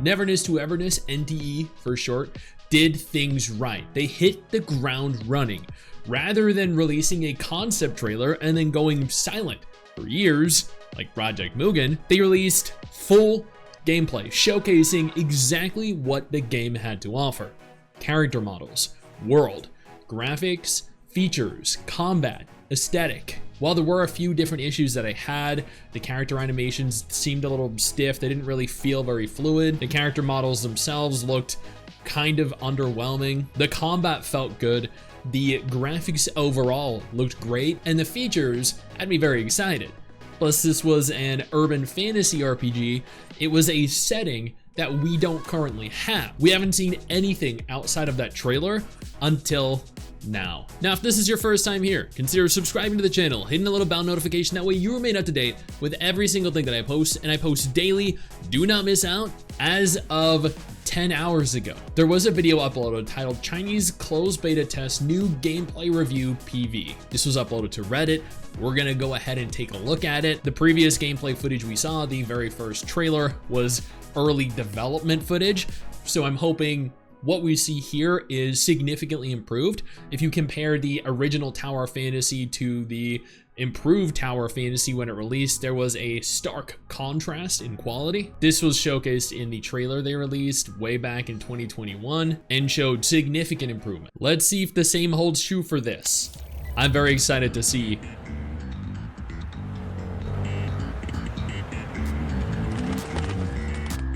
Neverness to Everness, NTE for short, did things right. They hit the ground running. Rather than releasing a concept trailer and then going silent for years, like Project Mugen, they released full gameplay showcasing exactly what the game had to offer. Character models, world, graphics, features, combat, aesthetic. While there were a few different issues that I had, the character animations seemed a little stiff. They didn't really feel very fluid. The character models themselves looked kind of underwhelming. The combat felt good. The graphics overall looked great, and the features had me very excited. Plus, this was an urban fantasy RPG. It was a setting that we don't currently have. We haven't seen anything outside of that trailer until now. Now, if this is your first time here, consider subscribing to the channel, hitting the little bell notification, that way you remain up to date with every single thing that I post, and I post daily. Do not miss out. As of 10 hours ago, there was a video uploaded titled Chinese Closed Beta Test New Gameplay Review PV. This was uploaded to Reddit. We're gonna go ahead and take a look at it. The previous gameplay footage we saw, the very first trailer, was early development footage. So I'm hoping what we see here is significantly improved. If you compare the original Tower Fantasy to the improved Tower Fantasy when it released, there was a stark contrast in quality. This was showcased in the trailer they released way back in 2021 and showed significant improvement. Let's see if the same holds true for this. I'm very excited to see.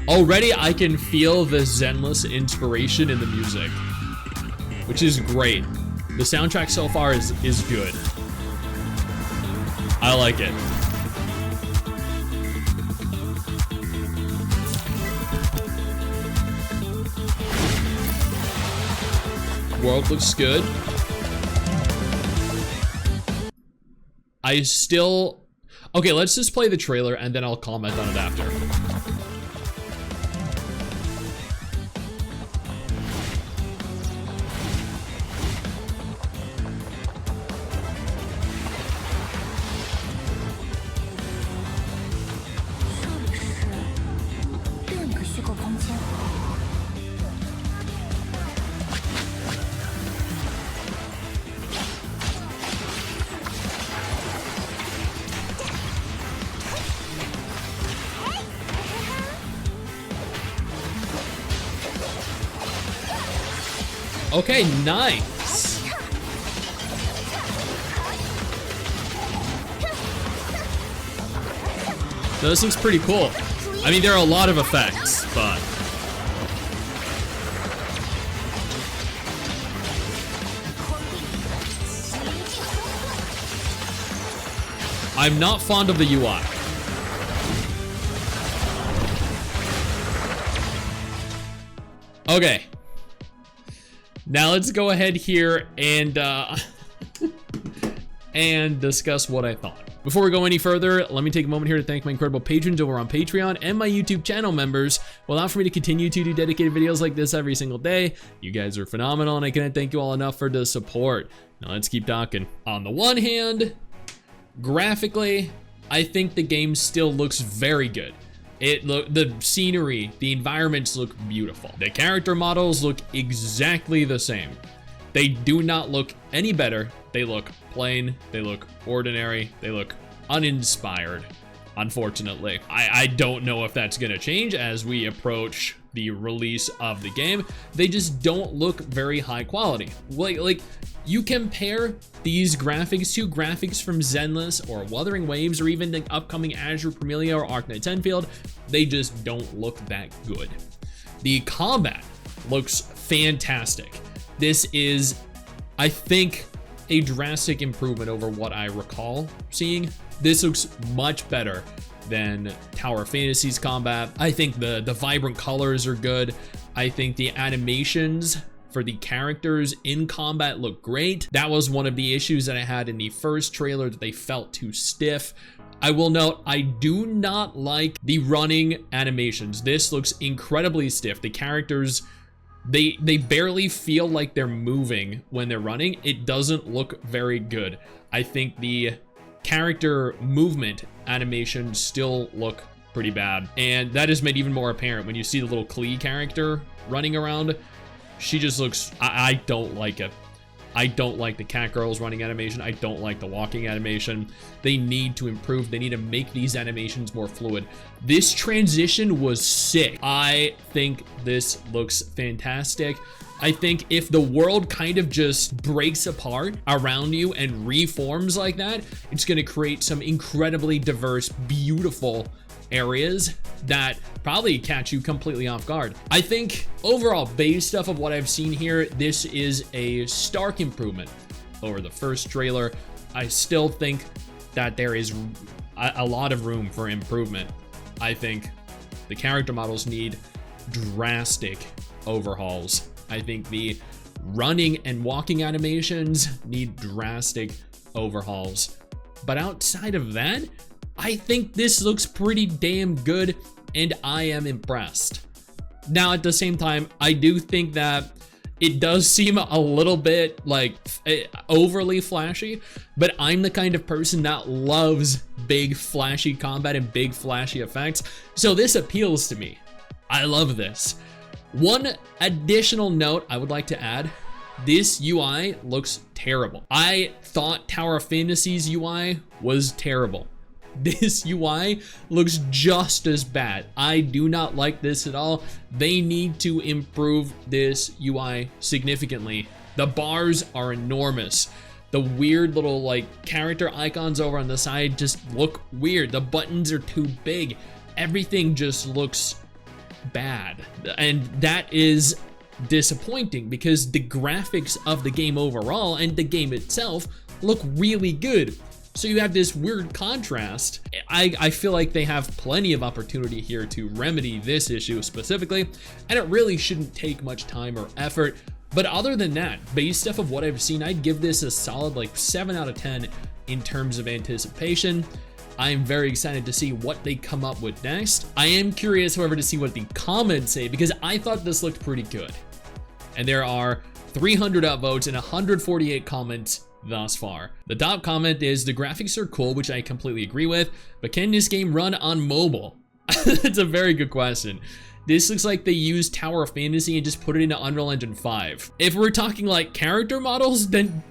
Already I can feel the Zenless inspiration in the music, which is great. The soundtrack so far is good. I like it. World looks good. Okay, let's just play the trailer and then I'll comment on it after. Okay, nice. No, this looks pretty cool. I mean, there are a lot of effects, but I'm not fond of the UI. Okay. Now let's go ahead here and and discuss what I thought. Before we go any further, let me take a moment here to thank my incredible patrons over on Patreon and my YouTube channel members who allow for me to continue to do dedicated videos like this every single day. You guys are phenomenal, and I can't thank you all enough for the support. Now let's keep talking. On the one hand, graphically, I think the game still looks very good. The scenery, the environments look beautiful. The character models look exactly the same. They do not look any better. They look plain, they look ordinary, they look uninspired, unfortunately. I don't know if that's gonna change as we approach the release of the game. They just don't look very high quality. Like you compare these graphics to graphics from Zenless or Wuthering Waves or even the upcoming Azure Premilia or Arknights Enfield, they just don't look that good. The combat looks fantastic. This is, I think, a drastic improvement over what I recall seeing. This looks much better than Tower Fantasy's combat. I think the vibrant colors are good. I think the animations for the characters in combat look great. That was one of the issues that I had in the first trailer, that they felt too stiff. I will note, I do not like the running animations. This looks incredibly stiff. The characters, they barely feel like they're moving when they're running. It doesn't look very good. I think the character movement animations still look pretty bad. And that is made even more apparent when you see the little Klee character running around. She just looks, I don't like it. I don't like the cat girls running animation. I don't like the walking animation. They need to improve. They need to make these animations more fluid. This transition was sick. I think this looks fantastic. I think if the world kind of just breaks apart around you and reforms like that, it's going to create some incredibly diverse, beautiful areas that probably catch you completely off guard. I think overall, based off of what I've seen here, this is a stark improvement over the first trailer. I still think that there is a lot of room for improvement. I think the character models need drastic overhauls. I think the running and walking animations need drastic overhauls. But outside of that, I think this looks pretty damn good, and I am impressed. Now, at the same time, I do think that it does seem a little bit like overly flashy, but I'm the kind of person that loves big flashy combat and big flashy effects, so this appeals to me. I love this. One additional note I would like to add: this UI looks terrible. I thought Tower of Fantasy's UI was terrible. This UI looks just as bad. I do not like this at all. They need to improve this UI significantly. The bars are enormous. The weird little like character icons over on the side just look weird. The buttons are too big. Everything just looks bad. And that is disappointing because the graphics of the game overall and the game itself look really good. So you have this weird contrast. I feel like they have plenty of opportunity here to remedy this issue specifically, and it really shouldn't take much time or effort. But other than that, based off of what I've seen, I'd give this a solid like 7 out of 10 in terms of anticipation. I am very excited to see what they come up with next. I am curious, however, to see what the comments say, because I thought this looked pretty good. And there are 300 upvotes and 148 comments thus far. The top comment is, the graphics are cool, which I completely agree with, but can this game run on mobile? That's a very good question. This looks like they used Tower of Fantasy and just put it into Unreal Engine 5. If we're talking like character models, then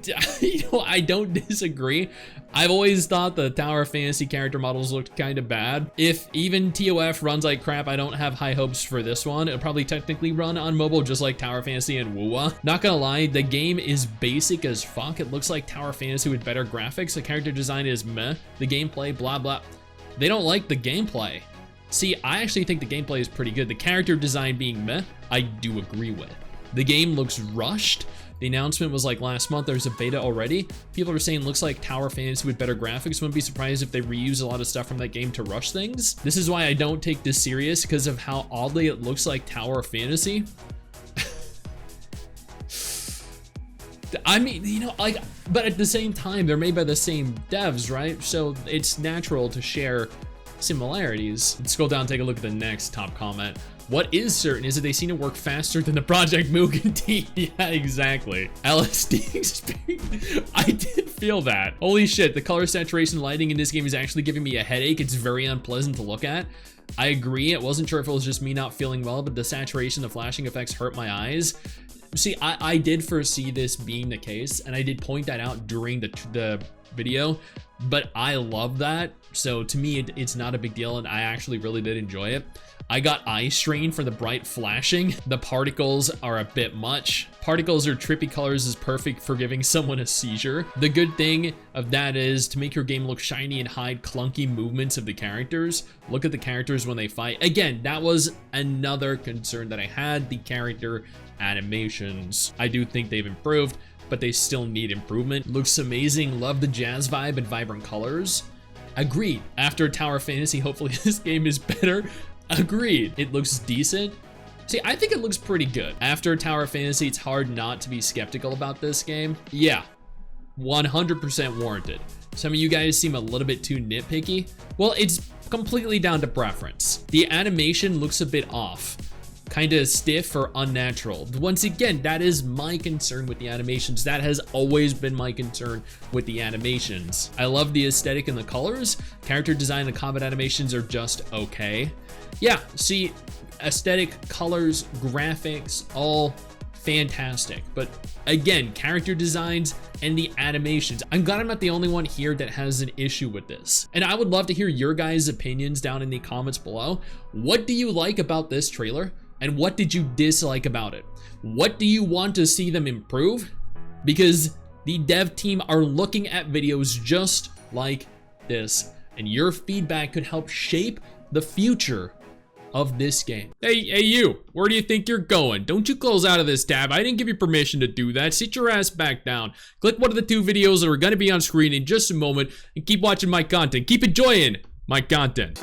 I don't disagree. I've always thought the Tower of Fantasy character models looked kind of bad. If even TOF runs like crap, I don't have high hopes for this one. It'll probably technically run on mobile just like Tower of Fantasy and WoWA. Not gonna lie, the game is basic as fuck. It looks like Tower of Fantasy with better graphics. The character design is meh. The gameplay, blah, blah. They don't like the gameplay. See, I actually think the gameplay is pretty good. The character design being meh, I do agree with. The game looks rushed. The announcement was like last month. There's a beta already. People are saying looks like Tower Fantasy with better graphics. Wouldn't be surprised if they reuse a lot of stuff from that game to rush things. This is why I don't take this serious, because of how oddly it looks like Tower of Fantasy. I mean, you know, like, but at the same time, they're made by the same devs, right? So it's natural to share similarities. Let's scroll down and take a look at the next top comment. What is certain is that they seem to work faster than the Project Mugen team. Yeah, exactly. LSD experience. I did feel that. Holy shit, the color saturation lighting in this game is actually giving me a headache. It's very unpleasant to look at. I agree. I wasn't sure if it was just me not feeling well, but the saturation, the flashing effects hurt my eyes. See, I did foresee this being the case, and I did point that out during the video, but I love that. So to me, it's not a big deal, and I actually really did enjoy it. I got eye strain for the bright flashing. The particles are a bit much. Particles or trippy colors is perfect for giving someone a seizure. The good thing of that is to make your game look shiny and hide clunky movements of the characters. Look at the characters when they fight. Again, that was another concern that I had, the character animations. I do think they've improved, but they still need improvement. Looks amazing. Love the jazz vibe and vibrant colors. Agreed. After Tower Fantasy, hopefully this game is better. Agreed. It looks decent. See, I think it looks pretty good. After Tower Fantasy, it's hard not to be skeptical about this game. Yeah, 100% warranted. Some of you guys seem a little bit too nitpicky. Well, it's completely down to preference. The animation looks a bit off. kind of stiff or unnatural. Once again, that is my concern with the animations. That has always been my concern with the animations. I love the aesthetic and the colors. Character design and combat animations are just okay. Yeah, see, aesthetic, colors, graphics, all fantastic. But again, character designs and the animations. I'm glad I'm not the only one here that has an issue with this. And I would love to hear your guys' opinions down in the comments below. What do you like about this trailer? And what did you dislike about it? What do you want to see them improve? Because the dev team are looking at videos just like this, and your feedback could help shape the future of this game. Hey you, where do you think you're going? Don't you close out of this tab. I didn't give you permission to do that. Sit your ass back down. Click one of the 2 videos that are gonna be on screen in just a moment and keep watching my content. Keep enjoying my content.